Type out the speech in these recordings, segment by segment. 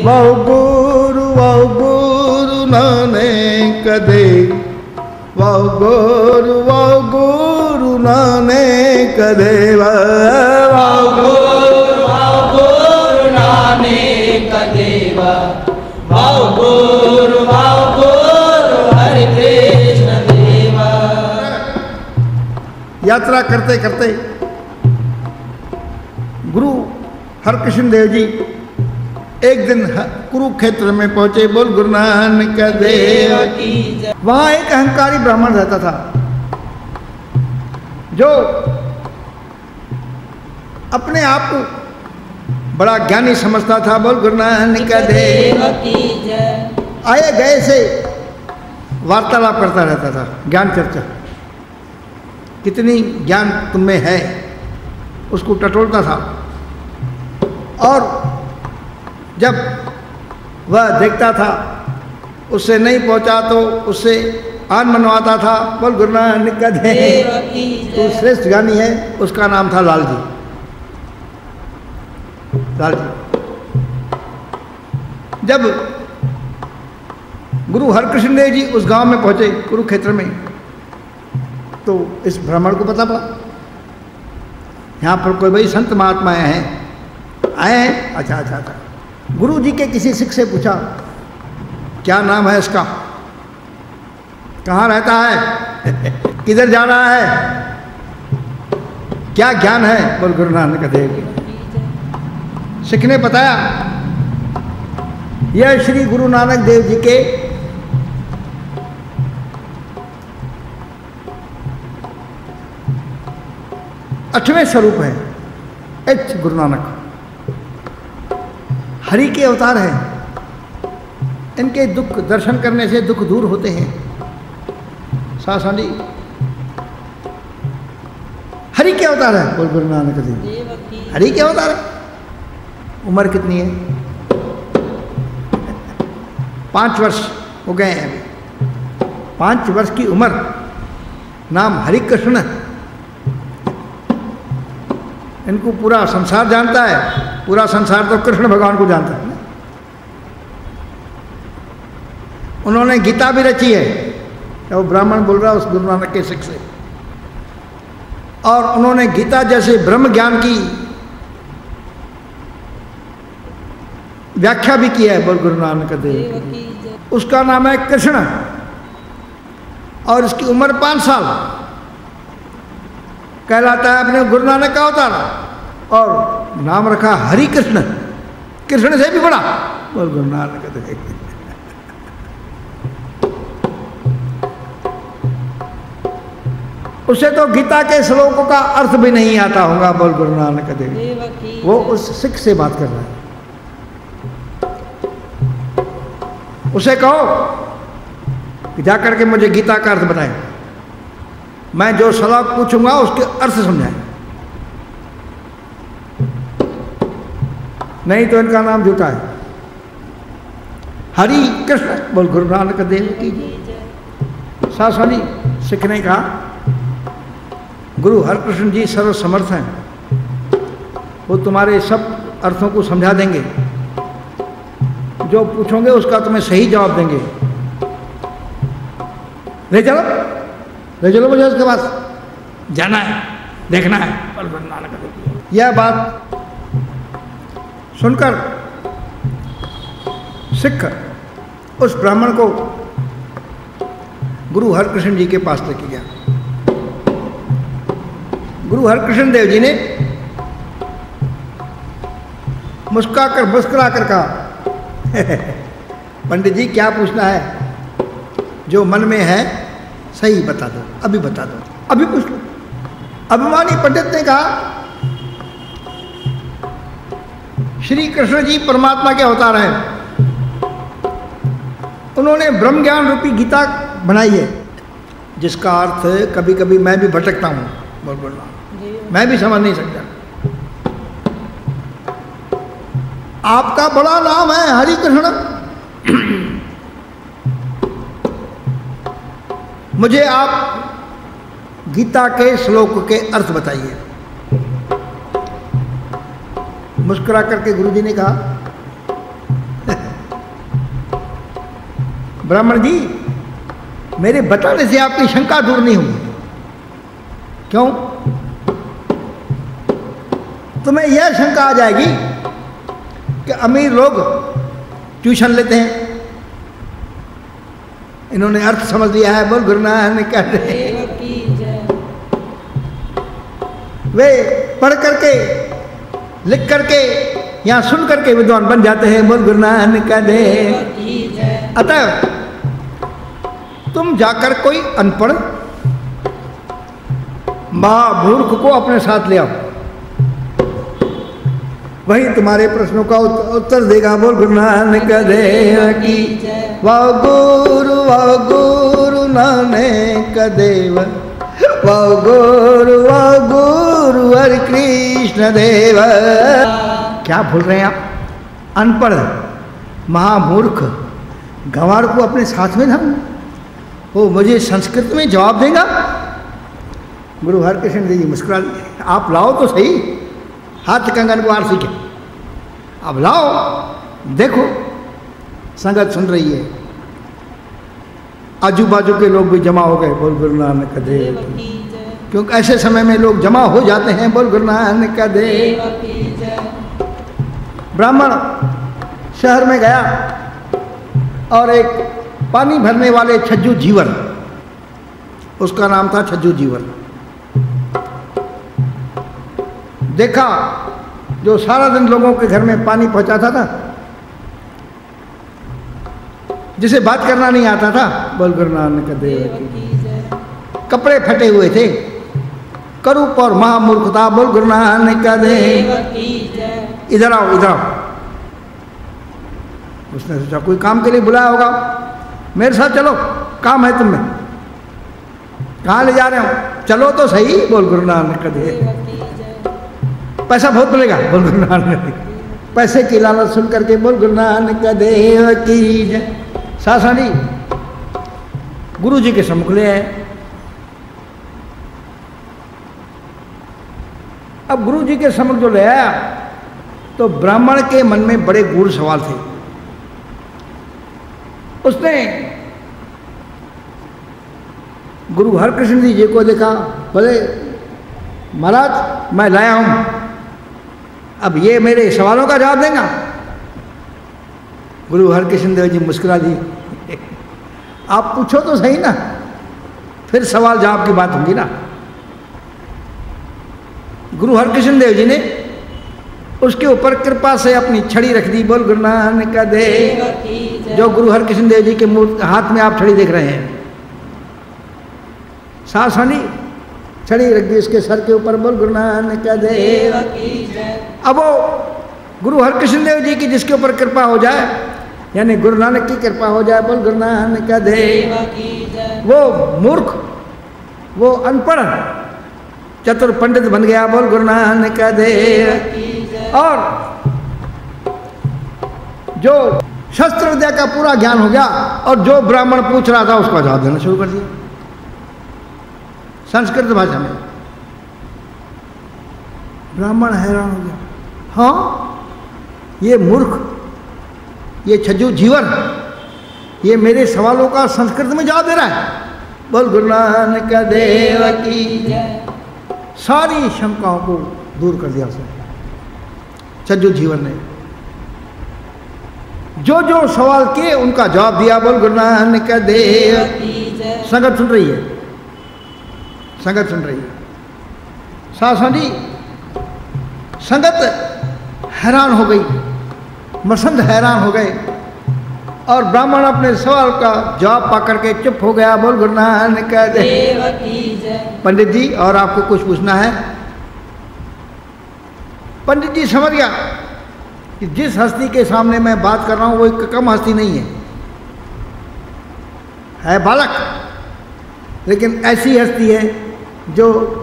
वाह गुरु नानक देव, वाह गुरु नानक देव, वाह गुरु नानक देव, वाह गुरु हरि कृष्ण देव। यात्रा करते करते गुरु हरकृष्ण देव जी एक दिन कुरुक्षेत्र में पहुंचे। बोल गुरु नानक देव की जय। वहां एक अहंकारी ब्राह्मण रहता था जो अपने आप को बड़ा ज्ञानी समझता था। बोल गुरु नानक देव की जय। आए गए से वार्तालाप करता रहता था, ज्ञान चर्चा, कितनी ज्ञान तुम में है उसको टटोलता था। और जब वह देखता था उससे नहीं पहुंचा तो उससे आन मनवाता था। बोल गुरु नानक देव तो श्रेष्ठ ज्ञानी है, उसका नाम था लाल जी। लाल जी जब गुरु हरकृष्ण देव जी उस गांव में पहुंचे कुरुक्षेत्र में, तो इस ब्राह्मण को पता पड़ा यहाँ पर कोई भाई संत महात्मा हैं, आए हैं। अच्छा अच्छा अच्छा। गुरु जी के किसी सिख से पूछा क्या नाम है इसका, कहाँ रहता है, किधर जा रहा है, क्या ज्ञान है। बोल गुरु नानक देव की। सिख ने बताया यह श्री गुरु नानक देव जी के आठवें स्वरूप है। गुरु नानक हरि के अवतार हैं, इनके दुख दर्शन करने से दुख दूर होते हैं। सासानी हरि के अवतार है। बोल गुरु नानक देव हरि के अवतार है। उम्र कितनी है? 5 वर्ष हो गए हैं अभी। 5 वर्ष की उम्र, नाम हरि कृष्ण। इनको पूरा संसार जानता है, पूरा संसार तो कृष्ण भगवान को जानता है ना। उन्होंने गीता भी रची है, वो ब्राह्मण बोल रहा है उस गुरु नानक के सिख से। और उन्होंने गीता जैसे ब्रह्म ज्ञान की व्याख्या भी की है। बोल गुरु नानक देव की। उसका नाम है कृष्ण और इसकी उम्र 5 साल कहलाता है। अपने गुरु नानक का अवतार और नाम रखा हरि कृष्ण, कृष्ण से भी बड़ा। बोल गुरु नानक देव। उसे तो गीता के श्लोकों का अर्थ भी नहीं आता होगा। बोल गुरु नानक देव। वो उस सिख से बात कर रहा है। उसे कहो कि जाकर के मुझे गीता का अर्थ बताए, मैं जो श्लोक पूछूंगा उसके अर्थ समझाए, नहीं तो इनका नाम झूठा है। हरि कृष्ण। बोल गुरु नानक देव की। सासवानी सिख ने कहा गुरु हरकृष्ण जी सर्व समर्थ हैं, वो तुम्हारे सब अर्थों को समझा देंगे, जो पूछोगे उसका तुम्हें सही जवाब देंगे। ले चलो मुझे उसके पास जाना है, देखना है। यह बात सुनकर सिख उस ब्राह्मण को गुरु हरकृष्ण जी के पास लेके गया। गुरु हरकृष्ण देव जी ने मुस्कुरा कर कहा पंडित जी क्या पूछना है, जो मन में है सही बता दो, अभी बता दो, अभी पूछ लो। अभिमानी पंडित ने कहा श्री कृष्ण जी परमात्मा के अवतार हैं, उन्होंने ब्रह्म ज्ञान रूपी गीता बनाई है, जिसका अर्थ कभी कभी मैं भी भटकता हूँ। बोलना मैं भी समझ नहीं सकता। आपका बड़ा नाम है हरि कृष्ण, मुझे आप गीता के श्लोक के अर्थ बताइए। मुस्कुरा करके गुरुजी ने कहा ब्राह्मण जी, मेरे बताने से आपकी शंका दूर नहीं हुई। क्यों? तुम्हें यह शंका आ जाएगी कि अमीर लोग ट्यूशन लेते हैं, इन्होंने अर्थ समझ लिया है, बोल गुरु नानक देव की जय। वे पढ़ करके लिख करके या सुन करके विद्वान बन जाते हैं, बोल गुरु नानक देव की जय। अतः तुम जाकर कोई अनपढ़ महामूर्ख को अपने साथ ले आओ, वही तुम्हारे प्रश्नों का उत्तर देगा। बोल गुरु नानक देव की जय। वाह गुरु नानक देव, वाह गुरु हरि कृष्ण देव। क्या भूल रहे हैं आप? अनपढ़ महामूर्ख गंवार को अपने साथ में लाऊं, वो मुझे संस्कृत में जवाब देगा? गुरु हरकृष्ण देव जी मुस्कुरा दिए। आप लाओ तो सही, हाथ कंगन को आरसी के अब लाओ, देखो संगत सुन रही है, आजू बाजू के लोग भी जमा हो गए, बोल गुरु नानक देव। क्योंकि ऐसे समय में लोग जमा हो जाते हैं, बोल गुरु नानक देव। ब्राह्मण शहर में गया और एक पानी भरने वाले छज्जू जीवर, उसका नाम था छज्जू जीवर, देखा जो सारा दिन लोगों के घर में पानी पहुंचाता था, जिसे बात करना नहीं आता था, बोल गुरु नानक देव की। कपड़े फटे हुए थे, करूप और महामूर्ख था, बोल गुरु नानक देव की। इधर आओ, इधर आओ। उसने सोचा कोई काम के लिए बुलाया होगा, मेरे साथ चलो, काम है तुम्हें। कहाँ ले जा रहे हो? चलो तो सही, बोल गुरु नानक देव। पैसा बहुत मिलेगा, बोल गुरु नानक देव। पैसे की लालच सुन करके बोल गुरु नानक देव की जय। सासानी गुरु जी के सम्मुख ले आए। अब गुरु जी के सम्मुख जो ले आया तो ब्राह्मण के मन में बड़े गूढ़ सवाल थे। उसने गुरु हरकृष्ण जी को देखा, बोले महाराज मैं लाया हूं, अब ये मेरे सवालों का जवाब देगा? गुरु हरकृष्ण देव जी मुस्कुरा दी, आप पूछो तो सही ना, फिर सवाल जवाब की बात होगी ना। गुरु हरकृष्ण देव जी ने उसके ऊपर कृपा से अपनी छड़ी रख दी, बोल गुरु नानक देव। जो गुरु हरकृष्ण देव जी के हाथ में आप छड़ी देख रहे हैं, सासानी छड़ी रख दी उसके सर के ऊपर, बोल गुरु नानक देव। अब वो गुरु हरकृष्ण देव जी की जिसके ऊपर कृपा हो जाए, यानी गुरु नानक की कृपा हो जाए, बोल गुरु नानक देव। वो मूर्ख, वो अनपढ़ चतुर पंडित बन गया, बोल गुरु नानक देव। और जो शस्त्र विद्या का पूरा ज्ञान हो गया और जो ब्राह्मण पूछ रहा था उसका जवाब देना शुरू कर दिया संस्कृत भाषा में। ब्राह्मण हैरान हो गया, हाँ ये मूर्ख, ये छज्जू जीवन, ये मेरे सवालों का संस्कृत में जवाब दे रहा है, बोल गुरु नानक देव की जय। सारी शंकाओं को दूर कर दिया उसने, छज्जू जीवन ने। जो जो सवाल किए उनका जवाब दिया, बोल गुरु नानक देव। संगत सुन रही है, संगत सुन रही है। सासनी संगत हैरान हो गई, मसंद हैरान हो गए और ब्राह्मण अपने सवाल का जवाब पाकर के चुप हो गया, बोल गुरु नानक देव की जय। पंडित जी और आपको कुछ पूछना है? पंडित जी समझ गया कि जिस हस्ती के सामने मैं बात कर रहा हूं वो एक कम हस्ती नहीं है बालक, लेकिन ऐसी हस्ती है जो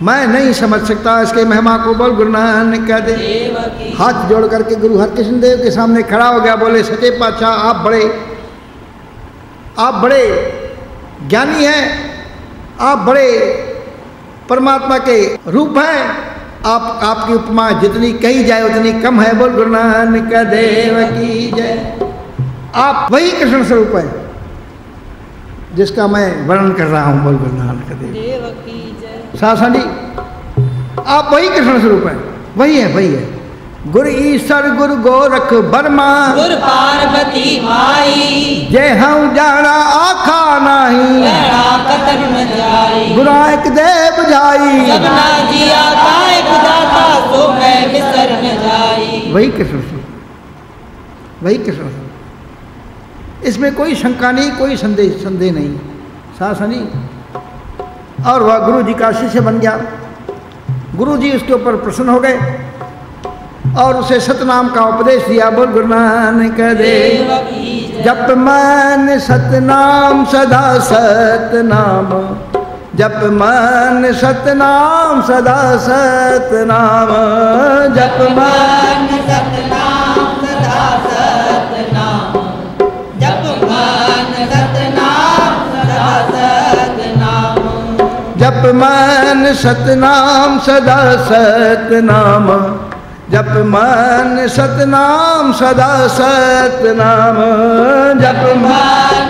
मैं नहीं समझ सकता इसके महिमा को, बोल गुरु नानक देव। हाथ जोड़ करके गुरु हरकृष्ण देव के सामने खड़ा हो गया, बोले सच्चे पातशाह आप बड़े ज्ञानी हैं, आप बड़े परमात्मा के रूप हैं, आपकी उपमा जितनी कही जाए उतनी कम है, बोल गुरु नानक देव की जय। आप वही कृष्ण स्वरूप हैं जिसका मैं वर्णन कर रहा हूँ। बोल गुरु नानक देव। देव की जय। साधु जी आप वही कृष्ण स्वरूप है, वही है, वही है। गुरु ईश्वर गुरु गोरख बर्मा, गुरु पार्वती माई, जय हम जाना आखा नहीं, लड़ा कतर न जाई, गुरायक देव जाई, सबना जिया कायक दाता, सो मैं बिसर न जाई। वही कृष्ण स्वरूप, वही कृष्ण स्वरूप। इसमें कोई शंका नहीं, कोई संदेह नहीं। सासनी और वह गुरु जी का शिष्य बन गया। गुरु जी उसके ऊपर प्रसन्न हो गए और उसे सतनाम का उपदेश दिया। बोल गुरु नानक देव। जप मन सतनाम सदा सतनाम, जप मन सतनाम सदा सतनाम, जप मन सतनाम सदा सतनाम, जप मन सतनाम सदा सतनाम, जप मन सतनाम सदा सतनाम, जप मन सतनाम सदा सतनाम, जप मन